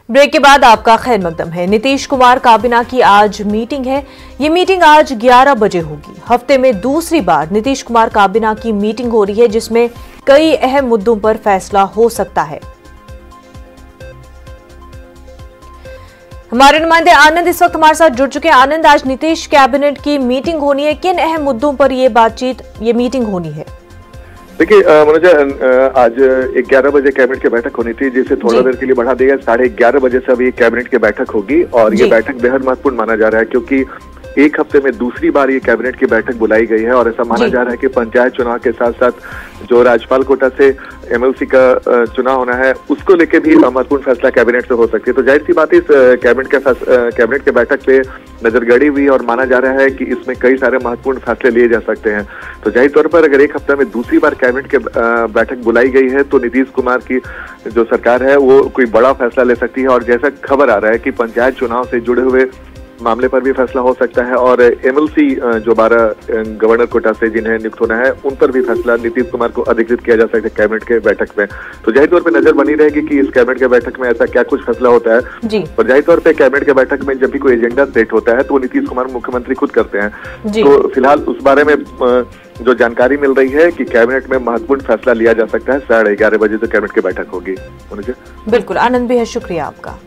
Break के बाद आपका खैर मकदम है। नीतीश कुमार काबीना की आज मीटिंग है। ये मीटिंग आज 11 बजे होगी। हफ्ते में दूसरी बार नीतीश कुमार काबीना की मीटिंग हो रही है, जिसमें कई अहम मुद्दों पर फैसला हो सकता है। हमारे नुमाइंदे आनंद इस वक्त हमारे साथ जुड़ चुके हैं। आनंद, आज नीतीश कैबिनेट की मीटिंग होनी है, किन अहम मुद्दों पर ये मीटिंग होनी है? देखिए मनोजा, आज 11 बजे कैबिनेट की बैठक होनी थी, जिसे थोड़ा देर के लिए बढ़ा दिया। 11:30 बजे से अभी कैबिनेट की बैठक होगी और ये बैठक बेहद महत्वपूर्ण माना जा रहा है, क्योंकि एक हफ्ते में दूसरी बार ये कैबिनेट की बैठक बुलाई गई है। और ऐसा माना जा रहा है कि पंचायत चुनाव के साथ साथ जो राज्यपाल कोटा से एमएलसी का चुनाव होना है, उसको लेके भी महत्वपूर्ण फैसला कैबिनेट से हो सकती है। तो जाहिर सी बात है, इस कैबिनेट के बैठक पे नजरगड़ी हुई और माना जा रहा है कि इसमें कई सारे महत्वपूर्ण फैसले लिए जा सकते हैं। तो जाहिर तौर पर अगर एक हफ्ते में दूसरी बार कैबिनेट की बैठक बुलाई गई है, तो नीतीश कुमार की जो सरकार है वो कोई बड़ा फैसला ले सकती है। और जैसा खबर आ रहा है कि पंचायत चुनाव से जुड़े हुए मामले पर भी फैसला हो सकता है और एमएलसी जो 12 गवर्नर कोटा से जिन्हें नियुक्त होना है, उन पर भी फैसला नीतीश कुमार को अधिकृत किया जा सकता है कैबिनेट के बैठक में। तो जाहिर तौर पे नजर बनी रहेगी कि इस कैबिनेट के बैठक में ऐसा क्या कुछ फैसला होता है जी। और जाहिर तौर पे कैबिनेट के बैठक में जब भी कोई एजेंडा सेट होता है तो वो नीतीश कुमार मुख्यमंत्री खुद करते हैं। तो फिलहाल उस बारे में जो जानकारी मिल रही है कि कैबिनेट में महत्वपूर्ण फैसला लिया जा सकता है। 11:30 बजे तो कैबिनेट की बैठक होगी। बिल्कुल आनंद, भी है शुक्रिया आपका।